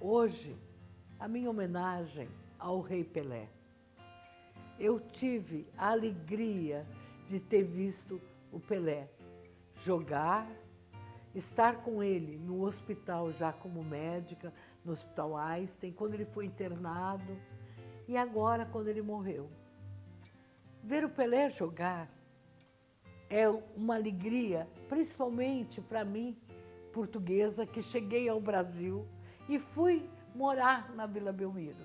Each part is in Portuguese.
Hoje, a minha homenagem ao Rei Pelé. Eu tive a alegria de ter visto o Pelé jogar, estar com ele no hospital já como médica, no Hospital Einstein, quando ele foi internado e agora quando ele morreu. Ver o Pelé jogar é uma alegria, principalmente para mim, portuguesa, que cheguei ao Brasil e fui morar na Vila Belmiro.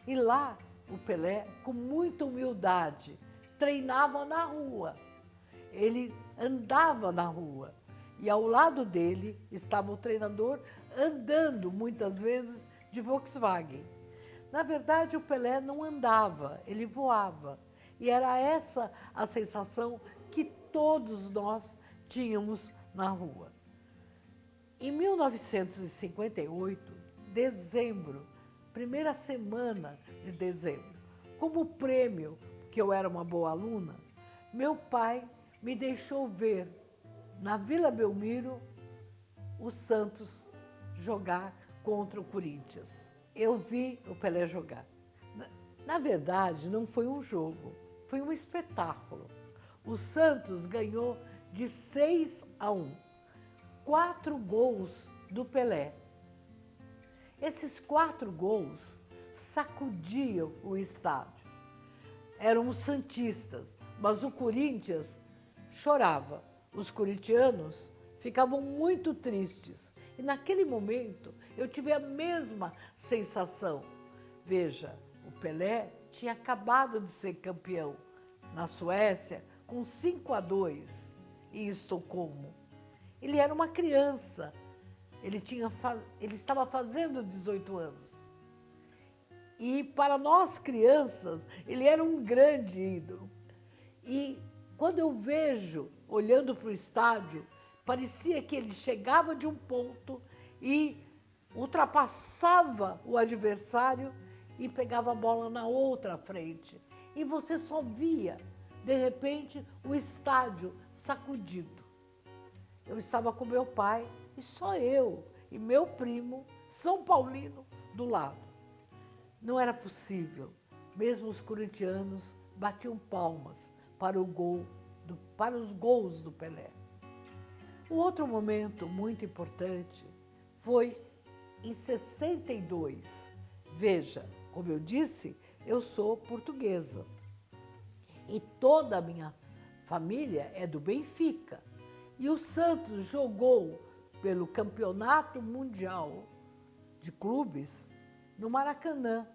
E lá, o Pelé, com muita humildade, treinava na rua. Ele andava na rua e ao lado dele estava o treinador andando, muitas vezes, de Volkswagen. Na verdade, o Pelé não andava, ele voava. E era essa a sensação que todos nós tínhamos na rua. Em 1958, dezembro, primeira semana de dezembro, como prêmio, que eu era uma boa aluna, meu pai me deixou ver na Vila Belmiro o Santos jogar contra o Corinthians. Eu vi o Pelé jogar. Na verdade, não foi um jogo, foi um espetáculo. O Santos ganhou de 6-1, 4 gols do Pelé. Esses 4 gols sacudiam o estádio. Eram os santistas, mas o Corinthians chorava. Os corintianos ficavam muito tristes. E naquele momento eu tive a mesma sensação. Veja, o Pelé tinha acabado de ser campeão na Suécia com 5-2 em Estocolmo. Ele era uma criança, ele estava fazendo 18 anos. E para nós crianças, ele era um grande ídolo. E quando eu vejo, olhando para o estádio, parecia que ele chegava de um ponto e ultrapassava o adversário e pegava a bola na outra frente. E você só via, de repente, o estádio sacudido. Eu estava com meu pai e só eu e meu primo, São Paulino, do lado. Não era possível. Mesmo os corintianos batiam palmas para os gols do Pelé. Um outro momento muito importante foi em 62. Veja, como eu disse, eu sou portuguesa. E toda a minha família é do Benfica. E o Santos jogou pelo Campeonato Mundial de Clubes no Maracanã.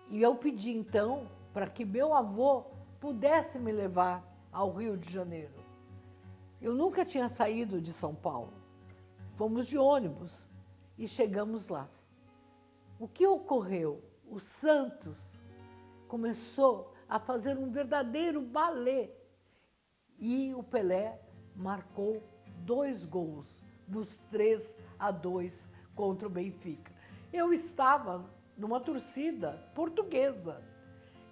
E eu pedi, então, para que meu avô pudesse me levar ao Rio de Janeiro. Eu nunca tinha saído de São Paulo. Fomos de ônibus e chegamos lá. O que ocorreu? O Santos começou a fazer um verdadeiro balé e o Pelé marcou 2 gols dos 3-2 contra o Benfica. Eu estava numa torcida portuguesa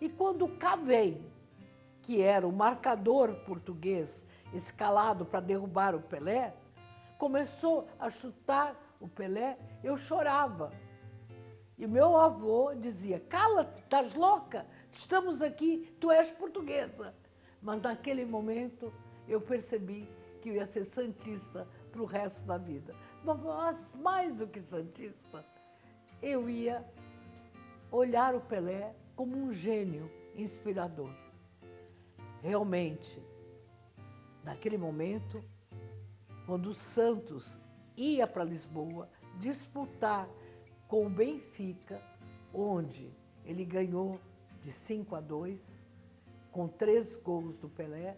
e quando o Cavém, que era o marcador português escalado para derrubar o Pelé, começou a chutar o Pelé, eu chorava. E meu avô dizia, cala-te, estás louca? Estamos aqui, tu és portuguesa. Mas naquele momento eu percebi que eu ia ser santista para o resto da vida. Mas mais do que santista, eu ia olhar o Pelé como um gênio inspirador. Realmente, naquele momento, quando o Santos ia para Lisboa disputar com o Benfica, onde ele ganhou de 5-2, com 3 gols do Pelé,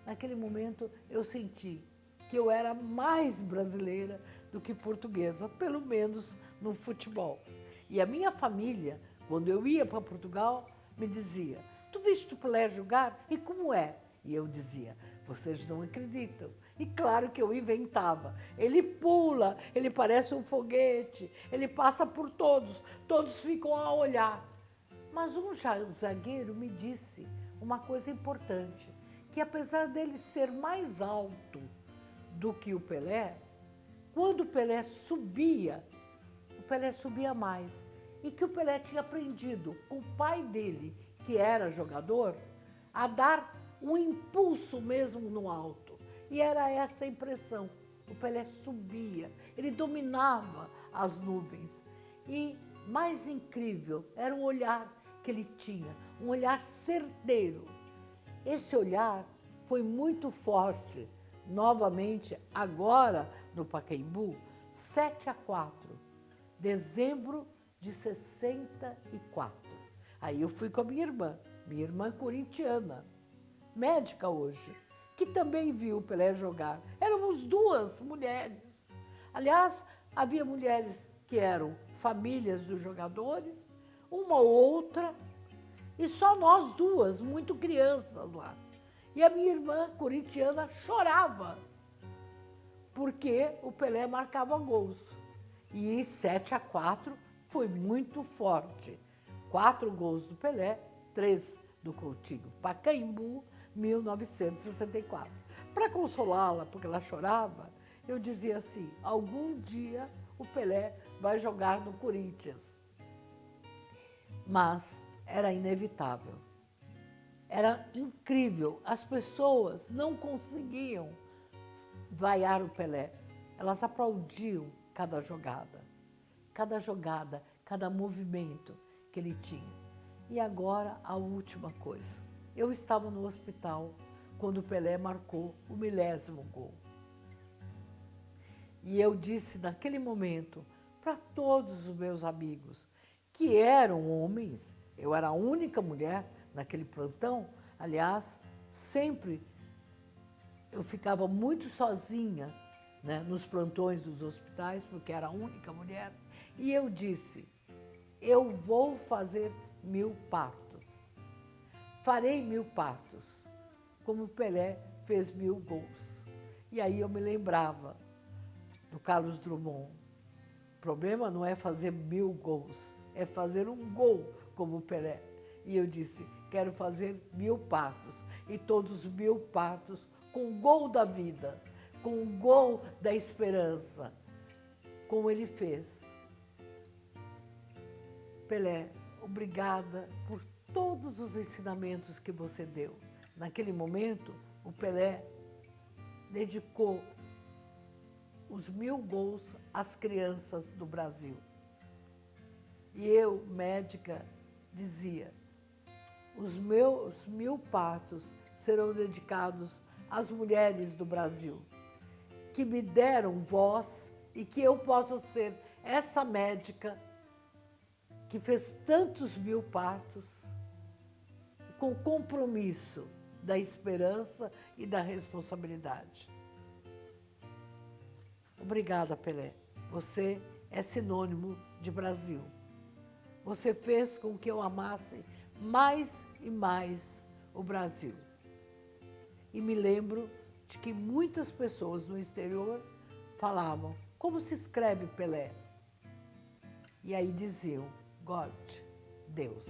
naquele momento eu senti que eu era mais brasileira do que portuguesa, pelo menos no futebol. E a minha família, quando eu ia para Portugal, me dizia, tu viste o Pelé jogar? E como é? E eu dizia, vocês não acreditam. E claro que eu inventava. Ele pula, ele parece um foguete, ele passa por todos, todos ficam a olhar. Mas um zagueiro me disse uma coisa importante, que apesar dele ser mais alto do que o Pelé, quando o Pelé subia Pelé subia mais. E que o Pelé tinha aprendido com o pai dele, que era jogador, a dar um impulso mesmo no alto. E era essa a impressão. O Pelé subia, ele dominava as nuvens. E mais incrível era o olhar que ele tinha, um olhar certeiro. Esse olhar foi muito forte, novamente, agora no Pacaembu, 7-4, dezembro de 64. Aí eu fui com a minha irmã corintiana, médica hoje, que também viu o Pelé jogar. Éramos duas mulheres. Aliás, havia mulheres que eram famílias dos jogadores, uma ou outra, e só nós duas, muito crianças lá. E a minha irmã corintiana chorava, porque o Pelé marcava gols. E 7-4 foi muito forte. 4 gols do Pelé, 3 do Coutinho. Pacaembu, 1964. Para consolá-la, porque ela chorava, eu dizia assim, algum dia o Pelé vai jogar no Corinthians. Mas era inevitável. Era incrível. As pessoas não conseguiam vaiar o Pelé. Elas aplaudiam cada jogada, cada movimento que ele tinha. E agora, a última coisa. Eu estava no hospital quando o Pelé marcou o 1000º gol. E eu disse naquele momento para todos os meus amigos, que eram homens, eu era a única mulher naquele plantão, aliás, sempre eu ficava muito sozinha, né, nos plantões dos hospitais, porque era a única mulher, e eu disse, eu vou fazer 1000 partos, farei 1000 partos, como o Pelé fez 1000 gols. E aí eu me lembrava do Carlos Drummond. O problema não é fazer 1000 gols, é fazer um gol como o Pelé. E eu disse, quero fazer 1000 partos, e todos 1000 partos com o gol da vida, com o gol da esperança, como ele fez. Pelé, obrigada por todos os ensinamentos que você deu. Naquele momento, o Pelé dedicou os 1000 gols às crianças do Brasil. E eu, médica, dizia, os meus 1000 partos serão dedicados às mulheres do Brasil, que me deram voz e que eu possa ser essa médica que fez tantos 1000 partos com compromisso da esperança e da responsabilidade. Obrigada, Pelé. Você é sinônimo de Brasil. Você fez com que eu amasse mais e mais o Brasil. E me lembro de que muitas pessoas no exterior falavam, como se escreve Pelé? E aí diziam, God, Deus.